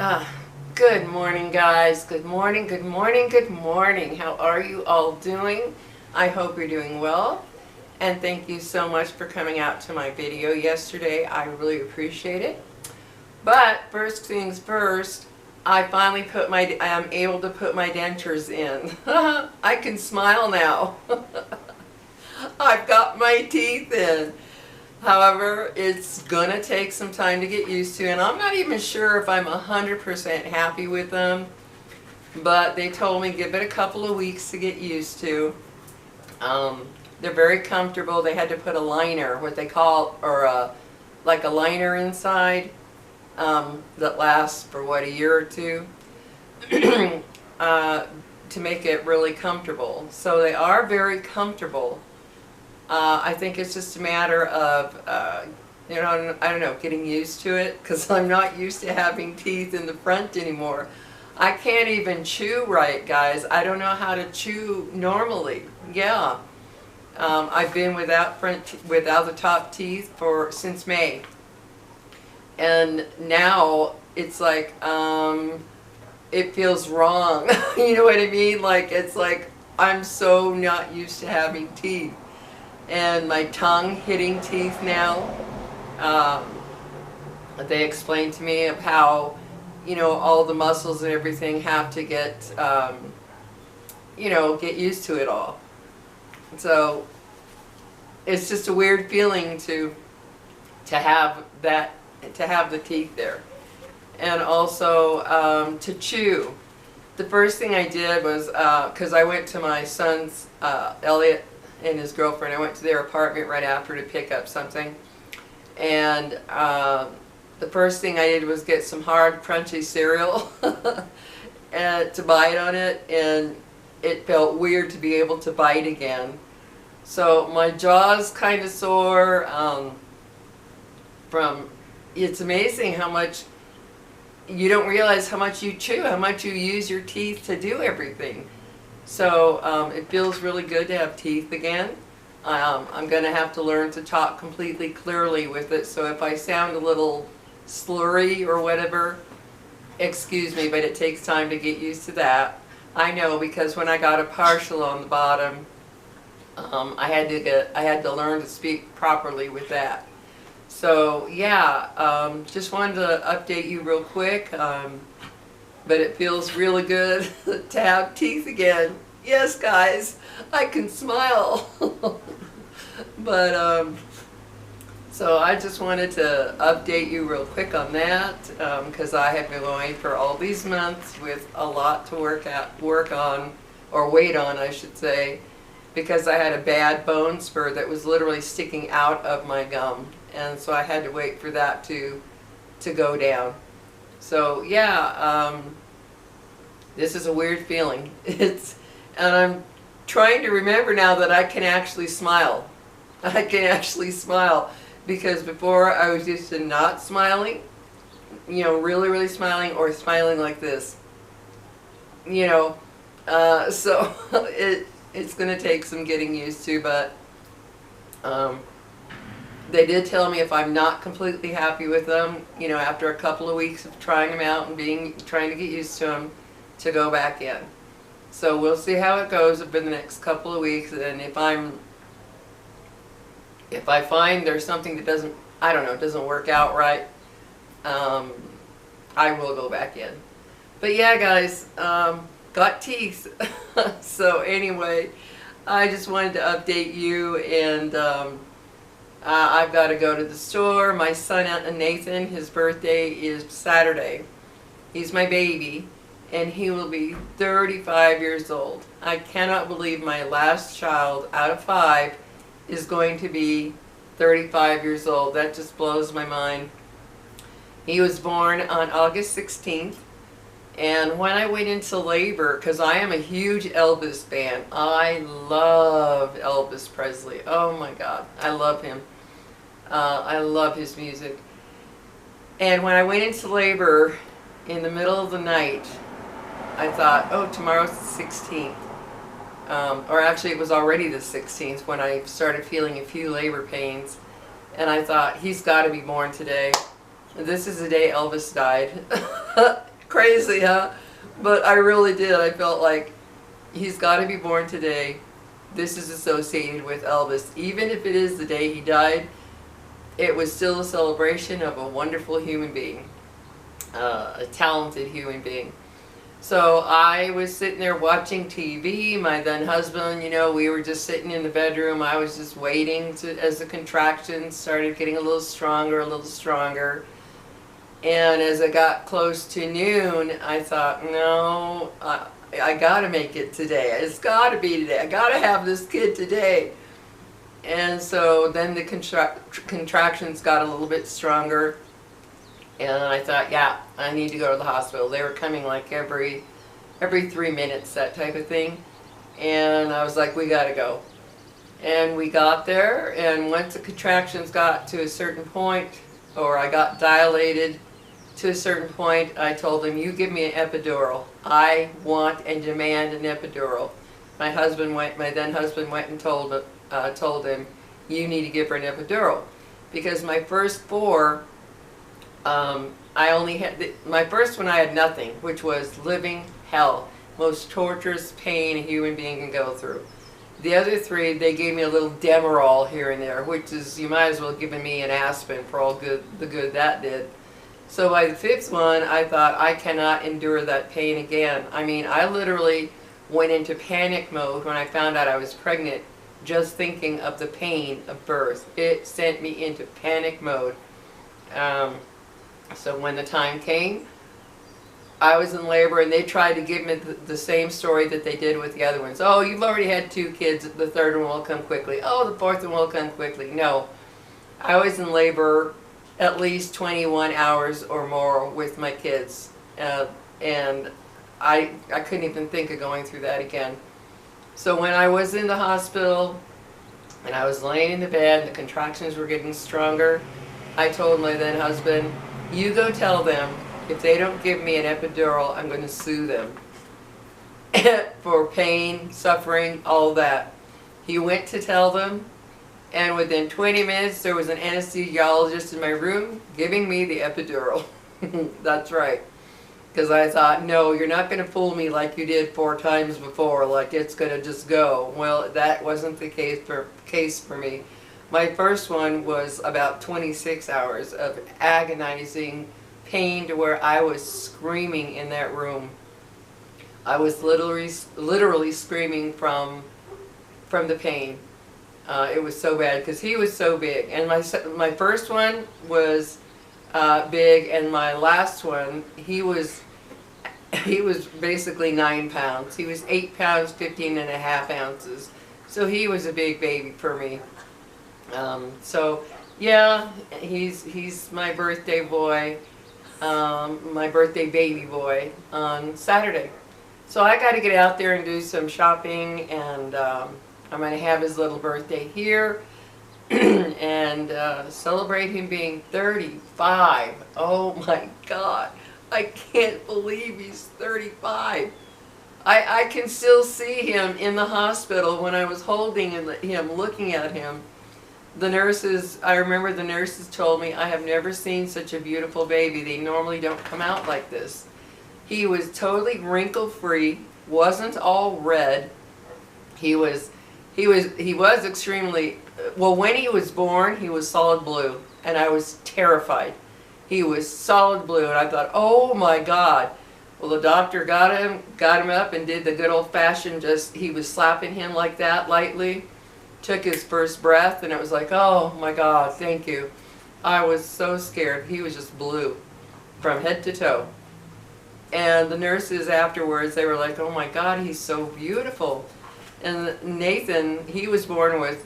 Ah, Good morning, guys. Good morning, good morning, good morning. How are you all doing? I hope you're doing well. And thank you so much for coming out to my video yesterday. I really appreciate it. But first things first, I am able to put my dentures in. I can smile now. I've got my teeth in. However, it's gonna take some time to get used to, and I'm not even sure if I'm 100% happy with them, but they told me give it a couple of weeks to get used to. They're very comfortable. They had to put a liner, what they call, or like a liner inside, that lasts for what, a year or two, to make it really comfortable. So they are very comfortable. I think it's just a matter of, I don't know, getting used to it, because I'm not used to having teeth in the front anymore. I can't even chew right, guys. I don't know how to chew normally. Yeah. I've been without the top teeth since May. And now it's like, it feels wrong. You know what I mean? Like, it's like I'm so not used to having teeth. And my tongue hitting teeth now. They explained to me of how, all the muscles and everything have to get, get used to it all. So it's just a weird feeling to have the teeth there, and also to chew. The first thing I did was because I went to my son's Elliot and his girlfriend. I went to their apartment right after to pick up something, and the first thing I did was get some hard, crunchy cereal and to bite on it, and it felt weird to be able to bite again. So my jaw's kind of sore. It's amazing how much you don't realize how much you chew, how much you use your teeth to do everything. So it feels really good to have teeth again. I'm going to have to learn to talk completely clearly with it, so if I sound a little slurry or whatever, excuse me, but it takes time to get used to that. I know, because when I got a partial on the bottom, I had to learn to speak properly with that. So yeah, just wanted to update you real quick. But it feels really good to have teeth again. Yes, guys, I can smile. But, so I just wanted to update you real quick on that, because I have been going for all these months with a lot to work on, or wait on, I should say, because I had a bad bone spur that was literally sticking out of my gum, and so I had to wait for that to go down. So yeah, this is a weird feeling. And I'm trying to remember now that I can actually smile. I can actually smile, because before I was used to not smiling, really, really smiling, or smiling like this. So it's going to take some getting used to, but they did tell me if I'm not completely happy with them, after a couple of weeks of trying them out and trying to get used to them, to go back in. So we'll see how it goes in the next couple of weeks, and if I find there's something that doesn't work out right, I will go back in. But yeah, guys, got teeth. So anyway, I just wanted to update you, and I've got to go to the store. My son Nathan, his birthday is Saturday. He's my baby, and he will be 35 years old. I cannot believe my last child out of 5 is going to be 35 years old. That just blows my mind. He was born on August 16th, and when I went into labor, because I am a huge Elvis fan, I love Elvis Presley. Oh my God, I love him. I love his music. And when I went into labor in the middle of the night, I thought, oh, tomorrow's the 16th. Or actually it was already the 16th when I started feeling a few labor pains. And I thought, he's got to be born today. This is the day Elvis died. Crazy, huh? But I really did. I felt like he's got to be born today. This is associated with Elvis. Even if it is the day he died, it was still a celebration of a wonderful human being, a talented human being. So I was sitting there watching TV. My then husband, you know, we were just sitting in the bedroom. I was just waiting as the contractions started getting a little stronger, a little stronger. And as it got close to noon, I thought, no, I gotta make it today. It's gotta be today. I gotta have this kid today. And so then the contractions got a little bit stronger. And I thought, yeah, I need to go to the hospital. They were coming like every 3 minutes, that type of thing. And I was like, we gotta go. And we got there, and once the contractions got to a certain point, or I got dilated to a certain point, I told them, you give me an epidural. I want and demand an epidural. My then husband went and told him, you need to give her an epidural. Because my first four, I only had, my first one I had nothing, which was living hell. Most torturous pain a human being can go through. The other three, they gave me a little Demerol here and there, which is, you might as well have given me an aspirin for all the good that did. So by the fifth one, I thought, I cannot endure that pain again. I mean, I literally went into panic mode when I found out I was pregnant, just thinking of the pain of birth. It sent me into panic mode. So when the time came, I was in labor, and they tried to give me the same story that they did with the other ones. Oh, you've already had 2 kids, the third one will come quickly. Oh, the fourth one will come quickly. No, I was in labor at least 21 hours or more with my kids, and I couldn't even think of going through that again. So when I was in the hospital and I was laying in the bed and the contractions were getting stronger, I told my then husband, you go tell them if they don't give me an epidural, I'm going to sue them for pain, suffering, all that. He went to tell them, and within 20 minutes there was an anesthesiologist in my room giving me the epidural. That's right. Because I thought, no, you're not going to fool me like you did 4 times before, like it's going to just go. Well, that wasn't the case for me. My first one was about 26 hours of agonizing pain to where I was screaming in that room. I was literally screaming from the pain. It was so bad because he was so big, and my first one was big, and my last one, he was basically 9 pounds. He was 8 pounds 15.5 ounces, so he was a big baby for me. So yeah, he's my birthday boy, my birthday baby boy on Saturday. So I got to get out there and do some shopping, and I'm going to have his little birthday here and celebrate him being 35. Oh my God, I can't believe he's 35. I can still see him in the hospital when I was holding him, looking at him. The nurses, I remember the nurses told me, I have never seen such a beautiful baby. They normally don't come out like this. He was totally wrinkle-free, wasn't all red. He was extremely, well, when he was born, he was solid blue, and I was terrified. He was solid blue, and I thought, oh my God. Well, the doctor got him up and did the good old-fashioned, he was slapping him like that lightly. Took his first breath, and it was like, oh my God, thank you. I was so scared. He was just blue from head to toe. And the nurses afterwards, they were like, oh my God, he's so beautiful. And Nathan, he was born with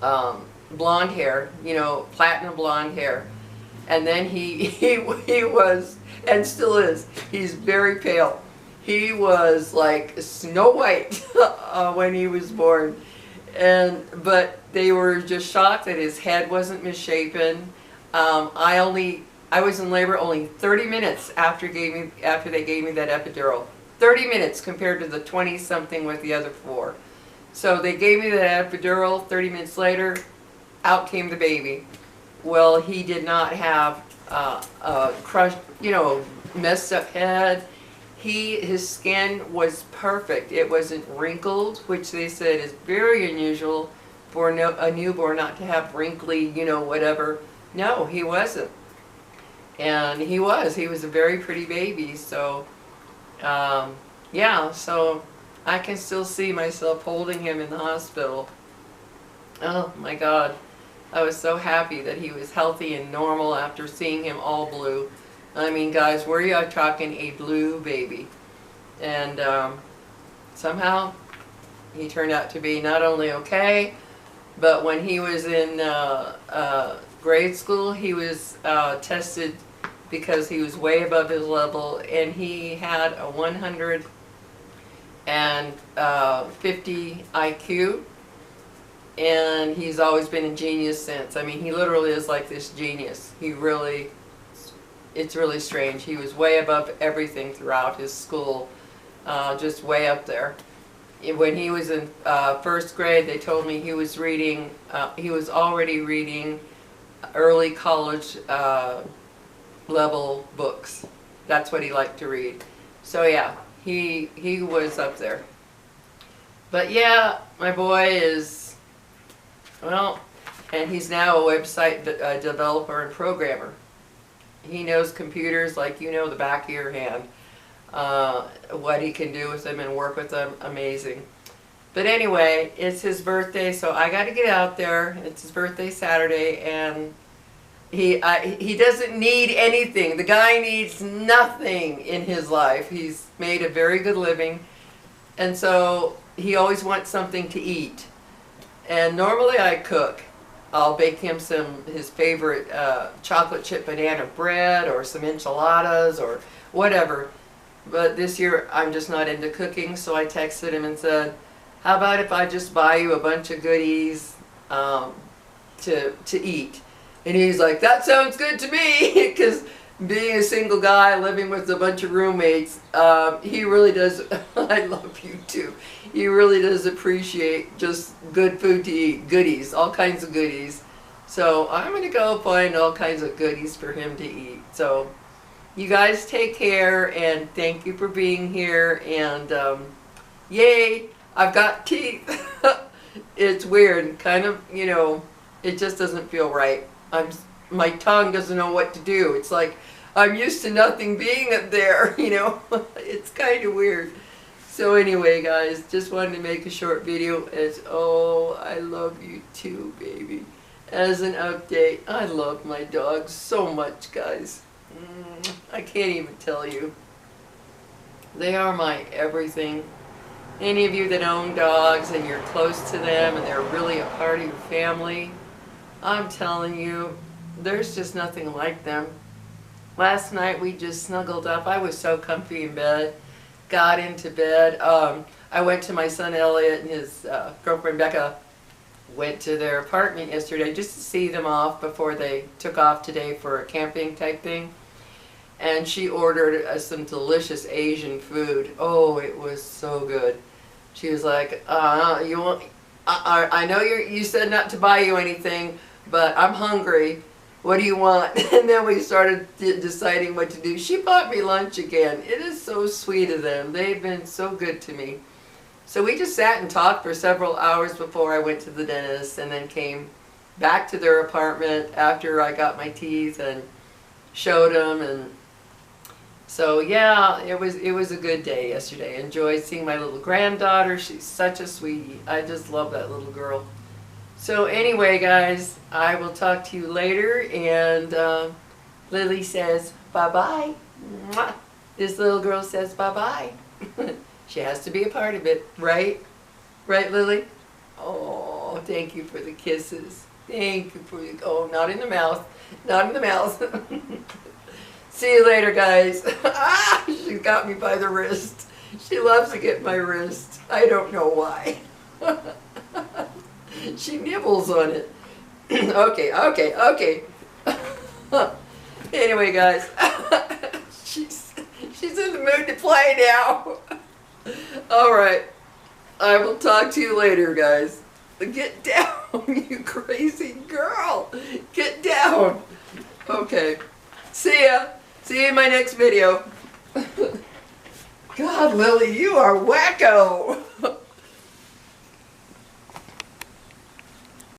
blonde hair, you know, platinum blonde hair. And then he was, and still is, he's very pale. He was like Snow White when he was born. But they were just shocked that his head wasn't misshapen. I was in labor only 30 minutes after they gave me that epidural. 30 minutes compared to the 20-something with the other 4. So they gave me that epidural. 30 minutes later, out came the baby. Well, he did not have crushed, you know, messed up head. His skin was perfect. It wasn't wrinkled, which they said is very unusual for a newborn not to have wrinkly, you know, whatever. No, he wasn't. And he was a very pretty baby. So, yeah, so I can still see myself holding him in the hospital. Oh my God. I was so happy that he was healthy and normal after seeing him all blue. I mean, guys, we're talking a blue baby. And somehow he turned out to be not only okay, but when he was in grade school, he was tested because he was way above his level, and he had a 150 IQ. And he's always been a genius since. I mean, he literally is like this genius. It's really strange. He was way above everything throughout his school, just way up there. When he was in first grade, they told me he was already reading early college level books. That's what he liked to read. So yeah, he was up there. But yeah, my boy is, well, and he's now a website developer and programmer. He knows computers like you know the back of your hand. What he can do with them and work with them, amazing. But anyway, it's his birthday, so I got to get out there. It's his birthday Saturday, and he doesn't need anything. The guy needs nothing in his life. He's made a very good living, and so he always wants something to eat. And normally I cook. I'll bake him his favorite chocolate chip banana bread or some enchiladas or whatever. But this year I'm just not into cooking, so I texted him and said, how about if I just buy you a bunch of goodies to eat? And he's like, that sounds good to me, because being a single guy living with a bunch of roommates, he really does, I love you too, he really does appreciate just good food to eat, goodies, all kinds of goodies. So I'm going to go find all kinds of goodies for him to eat. So you guys take care, and thank you for being here, and yay, I've got teeth. It's weird, kind of, you know, it just doesn't feel right. My tongue doesn't know what to do. It's like I'm used to nothing being up there, you know. It's kind of weird. So anyway, guys, just wanted to make a short video as, oh, I love you too, baby. As an update, I love my dogs so much, guys. I can't even tell you. They are my everything. Any of you that own dogs and you're close to them and they're really a part of your family, I'm telling you, there's just nothing like them. Last night we just snuggled up. I was so comfy in bed. Got into bed. I went to my son Elliot and his girlfriend Becca. Went to their apartment yesterday just to see them off before they took off today for a camping type thing. And she ordered some delicious Asian food. Oh, it was so good. She was like, "You want? I know you said not to buy you anything, but I'm hungry. What do you want?" And then we started deciding what to do. She bought me lunch again. It is so sweet of them. They've been so good to me. So we just sat and talked for several hours before I went to the dentist, and then came back to their apartment after I got my teeth and showed them. And so yeah, it was a good day yesterday. Enjoyed seeing my little granddaughter. She's such a sweetie. I just love that little girl. So anyway, guys, I will talk to you later, and Lily says bye-bye. This little girl says bye-bye. She has to be a part of it, right? Right, Lily? Oh, thank you for the kisses. Thank you for the, oh, not in the mouth. Not in the mouth. See you later, guys. Ah, she got me by the wrist. She loves to get my wrist. I don't know why. She nibbles on it. Okay. Anyway, guys, she's in the mood to play now. All right, I will talk to you later, guys. Get down, you crazy girl. Get down. Okay. See ya. See you in my next video. God, Lily, you are wacko.